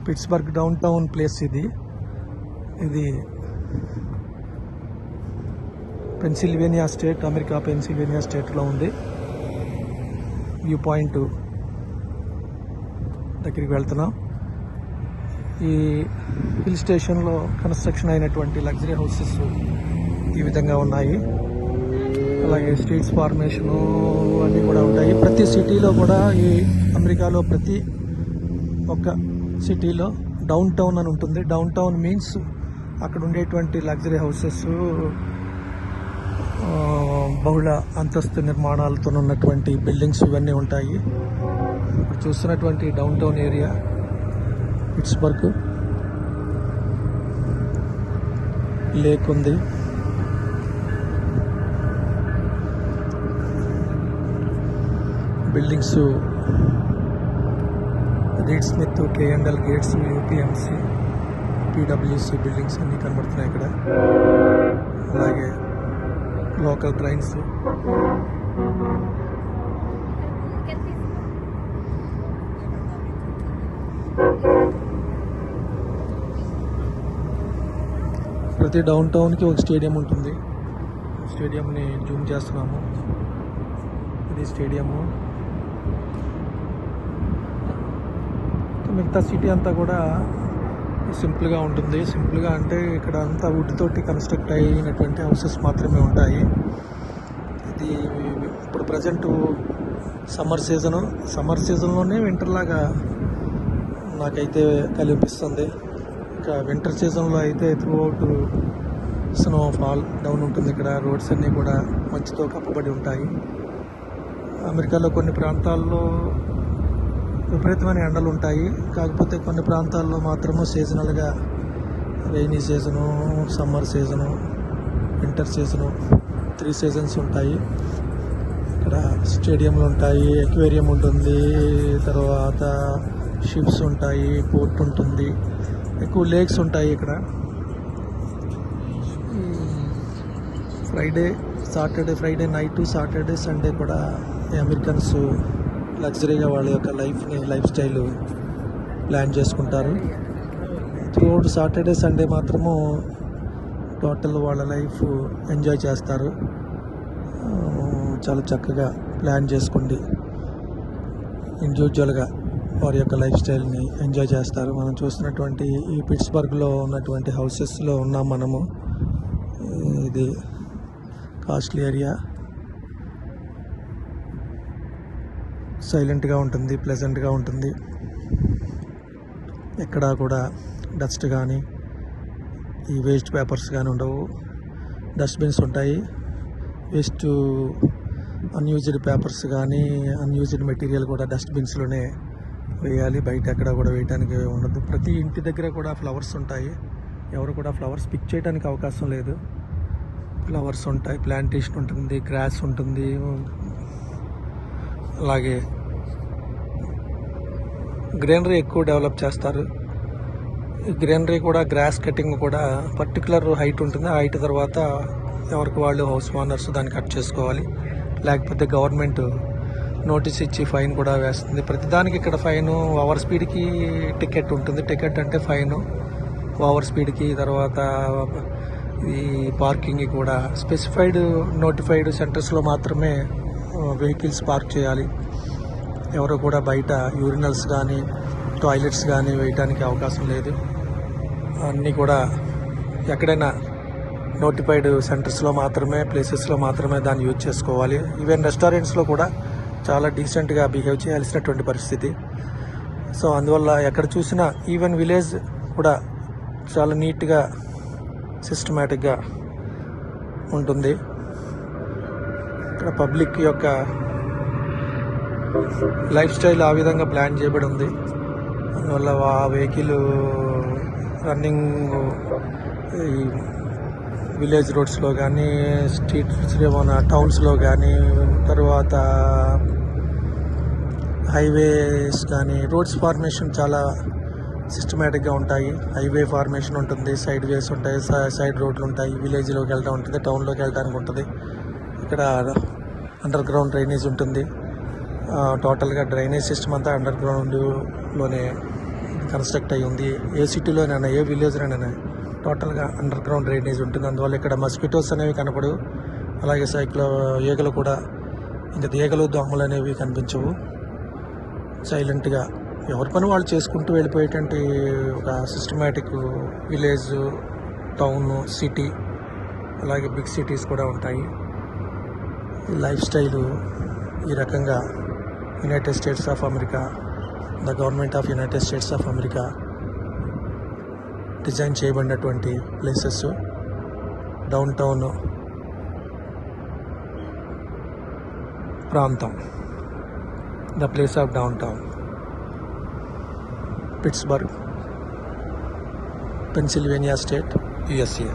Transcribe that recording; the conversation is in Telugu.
పిట్స్బర్గ్ డౌన్ టౌన్ ప్లేస్ ఇది పెన్సిల్వేనియా స్టేట్, అమెరికా పెన్సిల్వేనియా స్టేట్లో ఉంది. వ్యూ పాయింట్ దగ్గరికి వెళ్తున్నాం. ఈ హిల్ స్టేషన్లో కన్స్ట్రక్షన్ అయినటువంటి లగ్జరీ హౌసెస్ ఈ విధంగా ఉన్నాయి. అలాగే స్ట్రీట్స్ ఫార్మేషను అన్నీ కూడా ఉంటాయి. ప్రతి సిటీలో కూడా, ఈ అమెరికాలో ప్రతి ఒక్క సిటీలో డౌన్ టౌన్ అని ఉంటుంది. డౌన్ టౌన్ మీన్స్ అక్కడ ఉండేటువంటి లగ్జరీ హౌసెస్, బహుళ అంతస్తు నిర్మాణాలతో ఉన్నటువంటి బిల్డింగ్స్ ఇవన్నీ ఉంటాయి. ఇప్పుడు చూస్తున్నటువంటి downtown area Pittsburgh. Lake ఉంది. Buildings Reed Smith, K&L Gates, UPMC, PwC buildings అన్నీ కనబడుతున్నాయి ఇక్కడ. అలాగే లోకల్ ట్రైన్స్. ప్రతి డౌన్ టౌన్కి ఒక స్టేడియం ఉంటుంది. స్టేడియంని జూమ్ చేస్తున్నాము. ఇది స్టేడియము. మిగతా సిటీ అంతా కూడా సింపుల్గా ఉంటుంది. సింపుల్గా అంటే ఇక్కడ అంతా వుడ్ తోటి కన్స్ట్రక్ట్ అయినటువంటి హౌసెస్ మాత్రమే ఉంటాయి. ఇది ఇప్పుడు ప్రజెంట్ సమ్మర్ సీజన్లోనే వింటర్ లాగా నాకైతే కనిపిస్తుంది. ఇంకా వింటర్ సీజన్లో అయితే త్రూఅవుట్ స్నోఫాల్ డౌన్ ఉంటుంది. ఇక్కడ రోడ్స్ అన్నీ కూడా మంచుతో కప్పబడి ఉంటాయి. అమెరికాలో కొన్ని ప్రాంతాల్లో విపరీతమైన ఎండలు ఉంటాయి. కాకపోతే కొన్ని ప్రాంతాల్లో మాత్రము సీజనల్గా rainy season, summer season, winter season, 3 seasons ఉంటాయి. ఇక్కడ స్టేడియంలు ఉంటాయి, ఎక్వేరియం ఉంటుంది, తర్వాత షిప్స్ ఉంటాయి, పోర్ట్ ఉంటుంది, ఎక్కువ లేక్స్ ఉంటాయి ఇక్కడ. ఫ్రైడే నైట్, సాటర్డే, సండే కూడా అమెరికన్స్ లగ్జరీగా వాళ్ళ యొక్క లైఫ్ స్టైల్ ప్లాన్ చేసుకుంటారు. త్రూఅవుట్ సాటర్డే, సండే మాత్రము టోటల్ వాళ్ళ లైఫ్ ఎంజాయ్ చేస్తారు. చాలా చక్కగా ప్లాన్ చేసుకోండి. ఇండివిజువల్గా వారి యొక్క లైఫ్ స్టైల్ని ఎంజాయ్ చేస్తారు. మనం చూస్తున్నటువంటి ఈ పిట్స్బర్గ్లో ఉన్నటువంటి హౌసెస్లో ఉన్నాం మనము. ఇది కాస్ట్లీ ఏరియా. సైలెంట్గా ఉంటుంది, ప్లెజెంట్గా ఉంటుంది. ఎక్కడా కూడా డస్ట్ కానీ, ఈ వేస్ట్ పేపర్స్ కానీ ఉండవు. డస్ట్బిన్స్ ఉంటాయి. వేస్ట్ అన్యూజ్డ్ పేపర్స్ కానీ, అన్యూజ్డ్ మెటీరియల్ కూడా డస్ట్బిన్స్లోనే వేయాలి. బయట ఎక్కడ కూడా వేయడానికి ఉండదు. ప్రతి ఇంటి దగ్గర కూడా ఫ్లవర్స్ ఉంటాయి. ఎవరు కూడా ఫ్లవర్స్ పిక్ చేయడానికి అవకాశం లేదు. ఫ్లవర్స్ ఉంటాయి, ప్లాంటేషన్ ఉంటుంది, గ్రాస్ ఉంటుంది. అలాగే గ్రీనరీ ఎక్కువ డెవలప్ చేస్తారు. ఈ గ్రీనరీ కూడా, గ్రాస్ కటింగ్ కూడా పర్టికులర్ హైట్ ఉంటుంది. ఆ హైట్ తర్వాత ఎవరికి వాళ్ళు హౌస్ ఓనర్స్ దాన్ని కట్ చేసుకోవాలి. లేకపోతే గవర్నమెంట్ నోటీస్ ఇచ్చి ఫైన్ కూడా వేస్తుంది. ప్రతిదానికి ఇక్కడ ఫైను. ఓవర్ స్పీడ్కి టికెట్ ఉంటుంది. టికెట్ అంటే ఫైను. ఓవర్ స్పీడ్కి, తర్వాత ఈ పార్కింగ్కి కూడా స్పెసిఫైడ్ నోటిఫైడ్ సెంటర్స్లో మాత్రమే వెహికల్స్ పార్క్ చేయాలి. ఎవరు కూడా బయట యూరినల్స్ కానీ, టాయిలెట్స్ కానీ వేయడానికి అవకాశం లేదు. అన్నీ కూడా ఎక్కడైనా నోటిఫైడ్ సెంటర్స్లో మాత్రమే, ప్లేసెస్లో మాత్రమే దాన్ని యూజ్ చేసుకోవాలి. ఈవెన్ రెస్టారెంట్స్లో కూడా చాలా డీసెంట్గా బిహేవ్ చేయాల్సినటువంటి పరిస్థితి. సో అందువల్ల ఎక్కడ చూసినా, ఈవెన్ విలేజ్ కూడా చాలా నీట్గా, సిస్టమేటిక్గా ఉంటుంది. ఇక్కడ పబ్లిక్ యొక్క లైఫ్ స్టైల్ ఆ విధంగా ప్లాన్ చేయబడి ఉంది. అందువల్ల ఆ వెహికల్ రన్నింగ్ ఈ విలేజ్ రోడ్స్లో కానీ, స్ట్రీట్స్ ఏమైనా టౌన్స్లో కానీ, తర్వాత హైవేస్ కానీ, రోడ్స్ ఫార్మేషన్ చాలా సిస్టమేటిక్గా ఉంటాయి. హైవే ఫార్మేషన్ ఉంటుంది, సైడ్ వేస్ ఉంటాయి, సైడ్ రోడ్లు ఉంటాయి. విలేజ్లోకి వెళ్ళడం ఉంటుంది, టౌన్లోకి వెళ్ళడానికి ఉంటుంది. ఇక్కడ అండర్ గ్రౌండ్ డ్రైనేజ్ ఉంటుంది. టోటల్గా డ్రైనేజ్ సిస్టమ్ అంతా అండర్ గ్రౌండ్లోనే కన్స్ట్రక్ట్ అయ్యి ఉంది. ఏ సిటీలోనైనా ఏ విలేజ్లోనైనా టోటల్గా అండర్ గ్రౌండ్ డ్రైనేజ్ ఉంటుంది. అందువల్ల ఇక్కడ మస్కిటోస్ అనేవి కనపడవు. అలాగే ఈగలు కూడా, ఇంకా ఈగలు దోమలు అనేవి కనిపించవు. సైలెంట్గా ఎవరి పని వాళ్ళు చేసుకుంటూ వెళ్ళిపోయేటువంటి ఒక సిస్టమేటిక్ విలేజ్, టౌన్, సిటీ, అలాగే బిగ్ సిటీస్ కూడా ఉంటాయి. ఈ లైఫ్ స్టైలు ఈ రకంగా United states of America, the government of United states of America design చేయబడినటువంటి ప్లేసెస్. డౌన్ టౌన్ ప్రాంతం, the place of down town, Pittsburgh, Pennsylvania state, USA.